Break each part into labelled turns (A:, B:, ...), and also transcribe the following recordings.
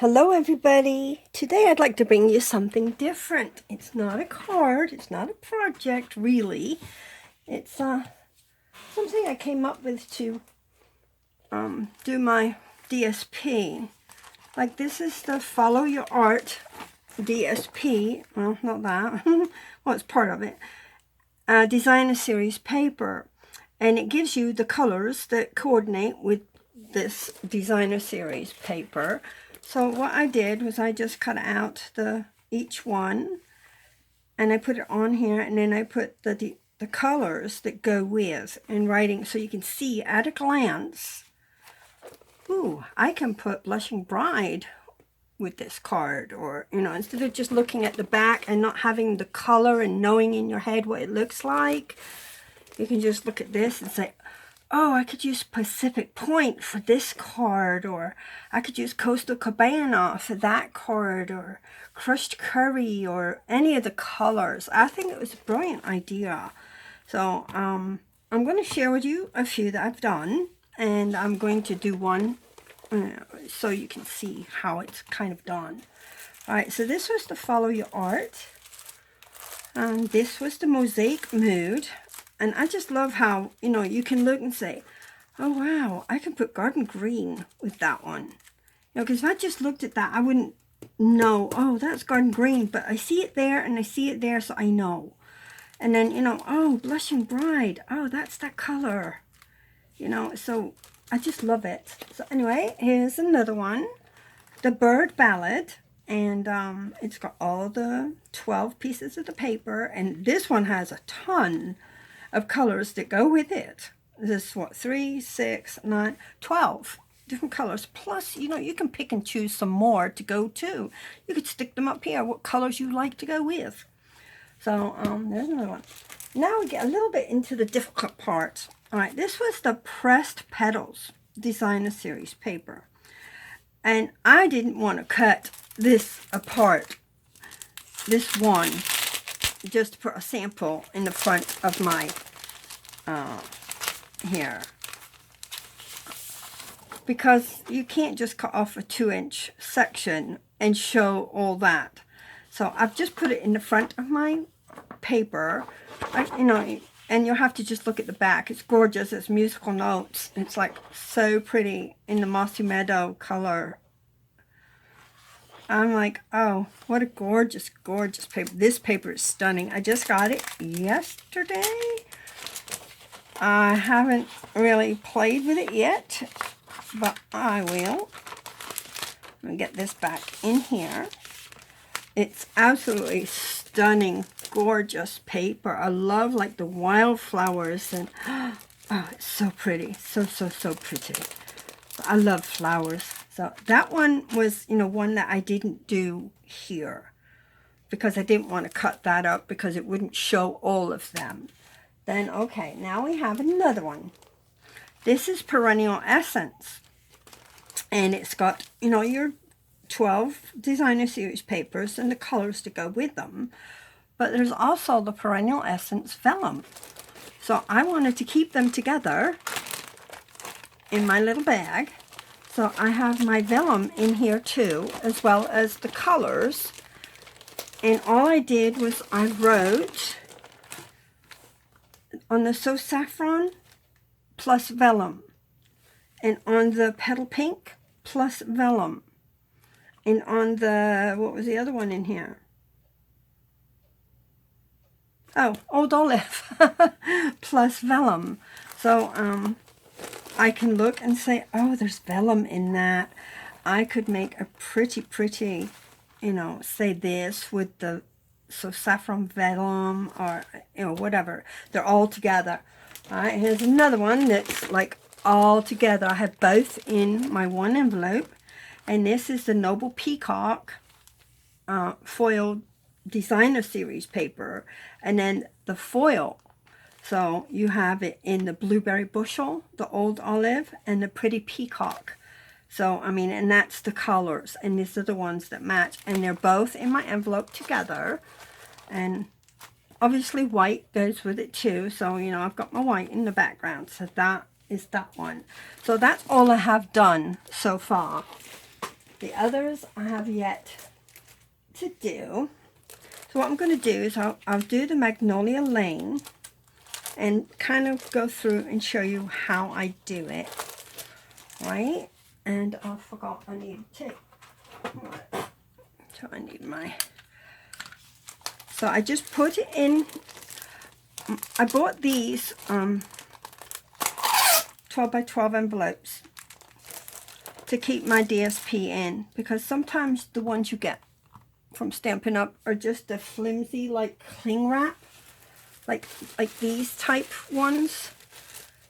A: Hello everybody! Today I'd like to bring you something different. It's not a card, it's not a project really. It's something I came up with to do my DSP. Like this is the Follow Your Art DSP. Well, not that. Well, it's part of it. Designer series paper. And it gives you the colors that coordinate with this designer series paper. So what I did was I just cut out each one and I put it on here, and then I put the colors that go with in writing so you can see at a glance. Ooh, I can put Blushing Bride with this card, or instead of just looking at the back and not having the color and knowing in your head what it looks like, you can just look at this and say, oh, I could use Pacific Point for this card, or I could use Coastal Cabana for that card, or Crushed Curry, or any of the colors. I think it was a brilliant idea. So I'm going to share with you a few that I've done, and I'm going to do one so you can see how it's kind of done. All right, so this was the Follow Your Art, and this was the Mosaic Mood. And I just love how, you can look and say, oh, wow, I can put Garden Green with that one. Because if I just looked at that, I wouldn't know, oh, that's Garden Green. But I see it there and I see it there, so I know. And then, oh, Blushing Bride. Oh, that's that color. So I just love it. So anyway, here's another one. The Bird Ballad. And it's got all the 12 pieces of the paper. And this one has a ton of colors that go with it. This is what, 3, 6, 9, 12 different colors. Plus, you can pick and choose some more to go too. You could stick them up here, what colors you like to go with. So there's another one. Now we get a little bit into the difficult part. All right, this was the Pressed Petals Designer Series paper. And I didn't want to cut this apart, this one, just to put a sample in the front of my here, because you can't just cut off a 2-inch section and show all that. So I've just put it in the front of my paper, and you'll have to just look at the back. It's gorgeous. It's musical notes. It's like so pretty in the Mossy Meadow color. I'm like, oh, what a gorgeous, gorgeous paper. This paper is stunning. I just got it yesterday. I haven't really played with it yet, but I will. Let me get this back in here. It's absolutely stunning, gorgeous paper. I love like the wildflowers, and oh, it's so pretty. So, so, so pretty. I love flowers. So that one was, one that I didn't do here because I didn't want to cut that up because it wouldn't show all of them. Then, okay, now we have another one. This is Perennial Essence. And it's got, your 12 Designer Series papers and the colors to go with them. But there's also the Perennial Essence Vellum. So I wanted to keep them together in my little bag. So I have my vellum in here too, as well as the colors. And all I did was I wrote on the So Saffron plus vellum, and on the Petal Pink plus vellum, and on the, what was the other one in here? Oh, Old Olive plus vellum. So I can look and say, oh, there's vellum in that. I could make a pretty, say this with the So Saffron Vellum, or, whatever. They're all together. All right, here's another one that's like all together. I have both in my one envelope. And this is the Noble Peacock foil Designer Series paper. And then the foil. So you have it in the Blueberry Bushel, the Old Olive, and the Pretty Peacock. So, and that's the colors. And these are the ones that match. And they're both in my envelope together. And obviously white goes with it too. So, I've got my white in the background. So that is that one. So that's all I have done so far. The others I have yet to do. So what I'm going to do is I'll do the Magnolia Lane and kind of go through and show you how I do it, right? And I forgot I need tape. So I need my... So I just put it in. I bought these 12 by 12 envelopes to keep my DSP in, because sometimes the ones you get from Stampin' Up! Are just a flimsy, like, cling wrap, like these type ones,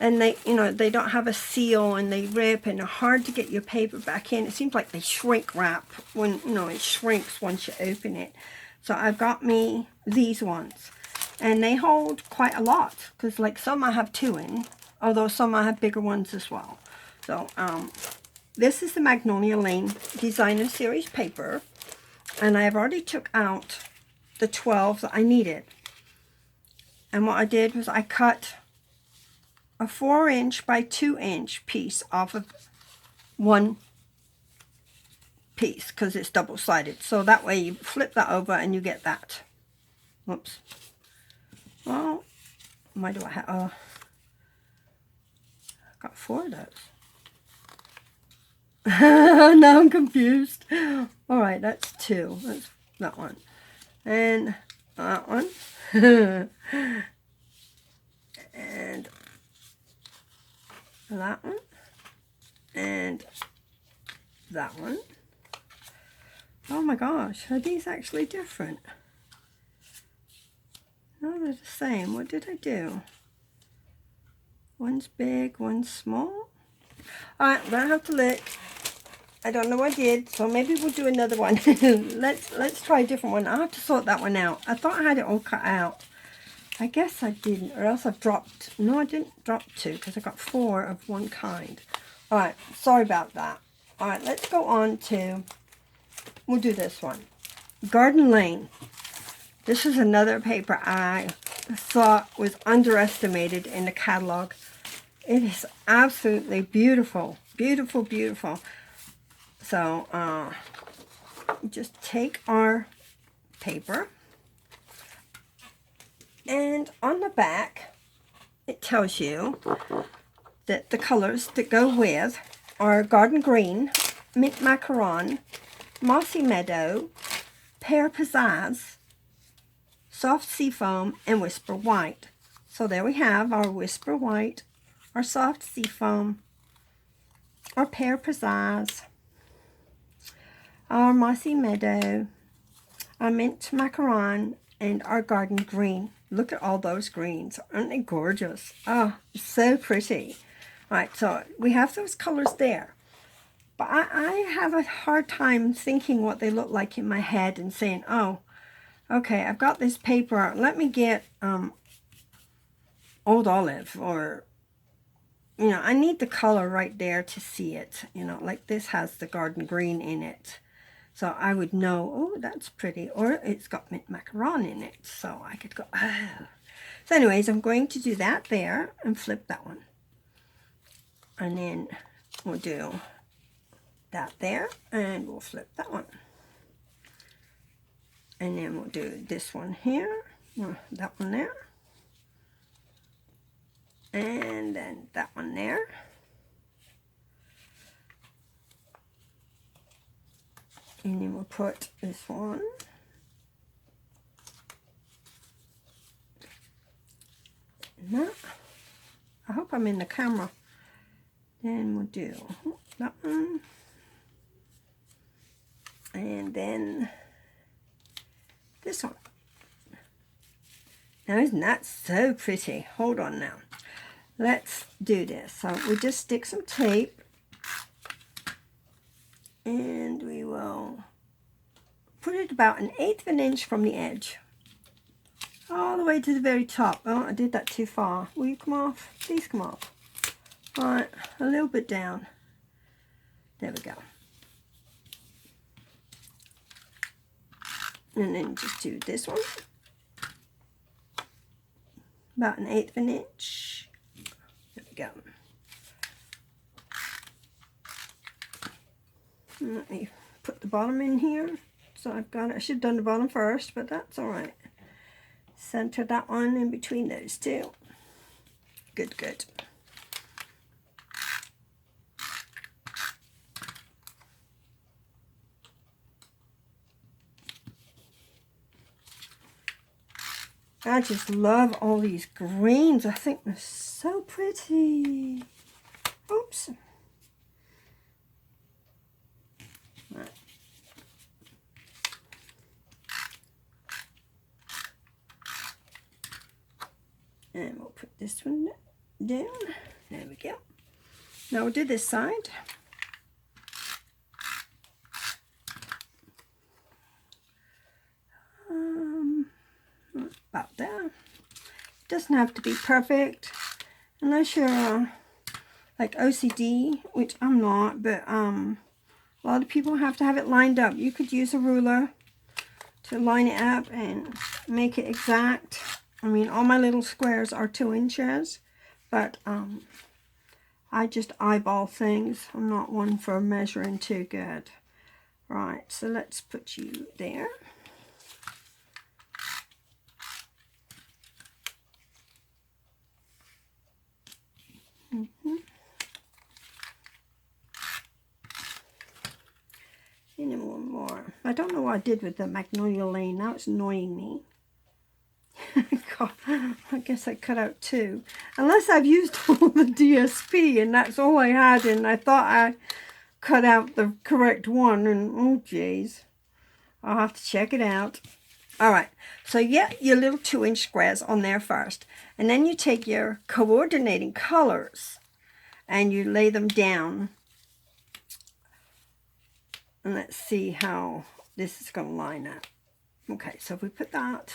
A: and they, you know, they don't have a seal and they rip and they're hard to get your paper back in. It seems like they shrink wrap when, you know, it shrinks once you open it. So I've got me these ones, and they hold quite a lot, because like some I have 2 in, although some I have bigger ones as well. So this is the Magnolia Lane Designer Series paper, and I've already took out the 12 that I needed. And what I did was I cut a 4-inch by 2-inch piece off of one piece, because it's double-sided. So that way you flip that over and you get that. Whoops. Well, why do I have... I've got 4 of those. Now I'm confused. All right, that's 2. That's that one. And that one. And that one. And that one. Oh my gosh, are these actually different? No, they're the same. What did I do? One's big, one's small. Alright, I'm gonna have to look. I don't know what I did, so maybe we'll do another one. let's try a different one. I'll have to sort that one out. I thought I had it all cut out. I guess I didn't, or else I've dropped. No, I didn't drop 2, because I got 4 of one kind. Alright, sorry about that. Alright, let's go on to... We'll do this one. Garden Lane. This is another paper I thought was underestimated in the catalog. It is absolutely beautiful. Beautiful, beautiful. So, just take our paper. And on the back, it tells you that the colors that go with are Garden Green, Mint Macaron, Mossy Meadow, Pear Pizzazz, Soft Seafoam, and Whisper White. So there we have our Whisper White, our Soft Seafoam, our Pear Pizzazz, our Mossy Meadow, our Mint Macaron, and our Garden Green. Look at all those greens. Aren't they gorgeous? Oh, so pretty. All right, so we have those colors there. But I have a hard time thinking what they look like in my head and saying, oh, okay, I've got this paper. Let me get Old Olive, or, you know, I need the color right there to see it. You know, like this has the Garden Green in it. So I would know, oh, that's pretty. Or it's got Mint Macaron in it. So I could go, ah. So anyways, I'm going to do that there and flip that one. And then we'll do that there, and we'll flip that one. And then we'll do this one here, that one there, and then that one there. And then we'll put this one. And that. I hope I'm in the camera. Then we'll do that one. And then this one. Now, isn't that so pretty? Hold on now. Let's do this. So we just stick some tape, and we will put it about 1/8 of an inch from the edge, all the way to the very top. Oh, I did that too far. Will you come off? Please come off. All right, a little bit down. There we go. And then just do this one. About 1/8 of an inch. There we go. Let me put the bottom in here. So I've got it. I should have done the bottom first, but that's all right. Center that one in between those two. Good, good. I just love all these greens. I think they're so pretty. Oops. Right. And we'll put this one down. There we go. Now we'll do this side. About there. Doesn't have to be perfect unless you're like OCD, which I'm not, but a lot of people have to have it lined up. You could use a ruler to line it up and make it exact. I mean, all my little squares are 2 inches, but I just eyeball things. I'm not one for measuring too good. Right, so let's put you there. And then one more. I don't know what I did with the magnolia lane. Now it's annoying me. God, I guess I cut out 2. Unless I've used all the DSP and that's all I had, and I thought I cut out the correct one, and oh geez. I'll have to check it out. Alright, so you get your little 2-inch squares on there first. And then you take your coordinating colors and you lay them down. And let's see how this is going to line up. Okay, so if we put that,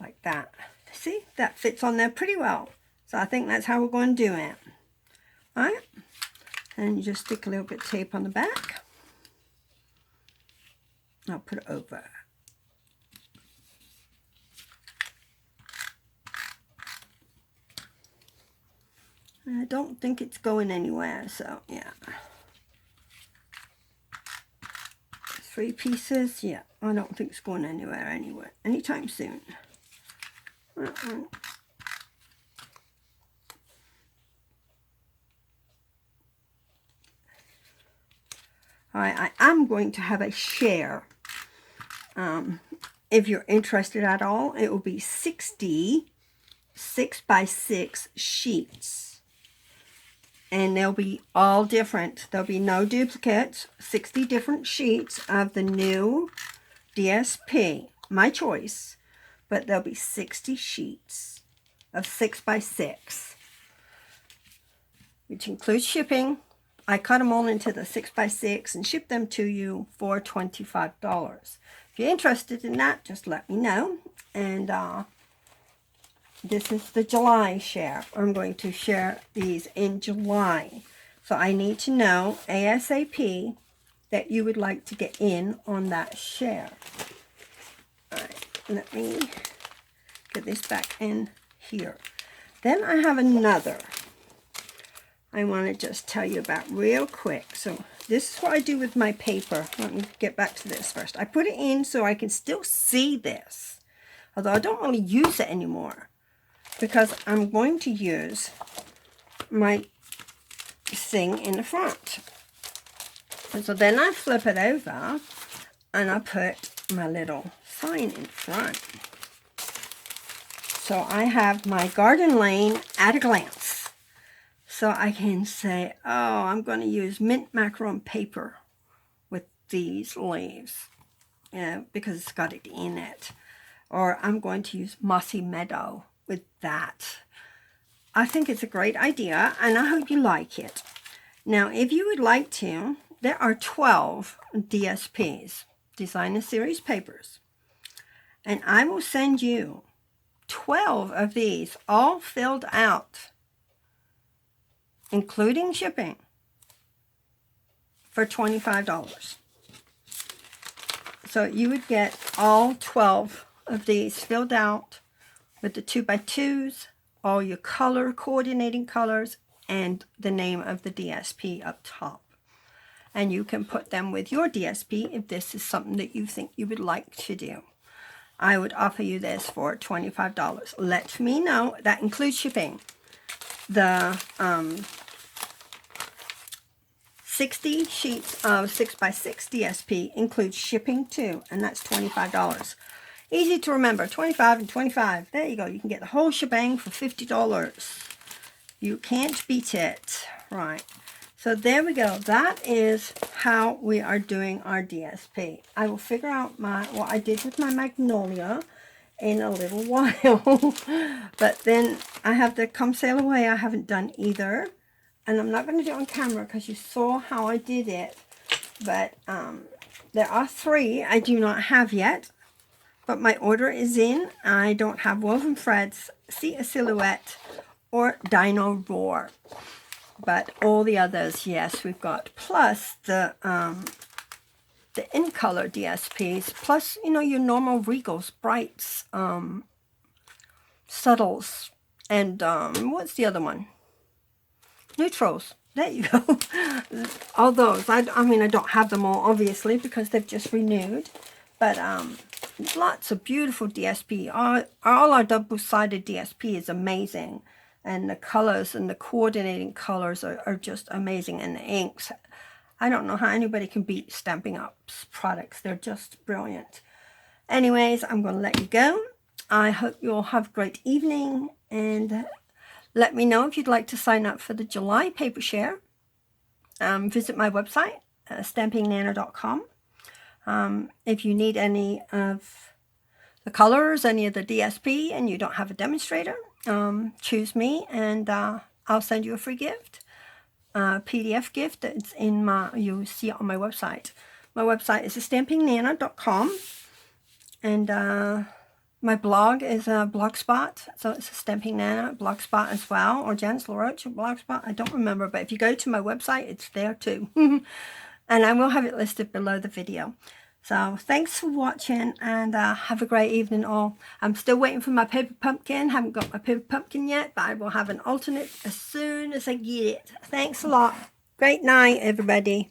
A: like that. See, that fits on there pretty well. So I think that's how we're going to do it. All right, and you just stick a little bit of tape on the back. I'll put it over. I don't think it's going anywhere, so yeah. 3 pieces, yeah. I don't think it's going anywhere anytime soon. Alright, I am going to have a share. If you're interested at all, it will be 60 6x6 sheets. And they'll be all different. There'll be no duplicates. 60 different sheets of the new DSP. My choice. But there'll be 60 sheets of 6x6. Which includes shipping. I cut them all into the 6x6 and ship them to you for $25. If you're interested in that, just let me know. And this is the July share. I'm going to share these in July. So I need to know ASAP that you would like to get in on that share. Alright, let me get this back in here. Then I have another I want to just tell you about real quick. So this is what I do with my paper. Let me get back to this first. I put it in so I can still see this. Although I don't really use it anymore. Because I'm going to use my thing in the front. And so then I flip it over and I put my little sign in front. So I have my garden lane at a glance. So I can say, oh, I'm going to use mint macaron paper with these leaves. Because it's got it in it. Or I'm going to use mossy meadow with that. I think it's a great idea and I hope you like it. Now if you would like to, there are 12 DSPs, Designer Series papers, and I will send you 12 of these all filled out, including shipping, for $25. So you would get all 12 of these filled out with the 2x2s, all your color coordinating colors, and the name of the DSP up top. And you can put them with your DSP if this is something that you think you would like to do. I would offer you this for $25. Let me know. That includes shipping. The 60 sheets of 6x6 DSP includes shipping too, and that's $25. Easy to remember, 25 and 25. There you go. You can get the whole shebang for $50. You can't beat it. Right. So there we go. That is how we are doing our DSP. I will figure out what I did with my magnolia in a little while. But then I have the Come Sail Away. I haven't done either. And I'm not going to do it on camera because you saw how I did it. But there are 3 I do not have yet. But my order is in. I don't have Woven Threads, See a Silhouette, or Dino Roar. But all the others, yes, we've got. Plus the in color DSPs. Plus, you know, your normal Regals, Brights, Subtles, and what's the other one? Neutrals. There you go. All those. I mean, I don't have them all, obviously, because they've just renewed. But lots of beautiful DSP. All our double-sided DSP is amazing. And the colors and the coordinating colors are just amazing. And the inks, I don't know how anybody can beat Stampin' Up's products. They're just brilliant. Anyways, I'm going to let you go. I hope you all have a great evening. And let me know if you'd like to sign up for the July paper share. Visit my website, stampingnana.com. If you need any of the colors, any of the DSP, and you don't have a demonstrator, choose me, and I'll send you a free gift, PDF gift. That's in you'll see it on my website. My website is stampingnana.com, and my blog is Blogspot, so it's a Stamping Nana Blogspot as well, or Janice LaRoche Blogspot. I don't remember, but if you go to my website, it's there too. And I will have it listed below the video. So thanks for watching, and have a great evening all. I'm still waiting for my paper pumpkin. Haven't got my paper pumpkin yet, but I will have an alternate as soon as I get it. Thanks a lot. Great night, everybody.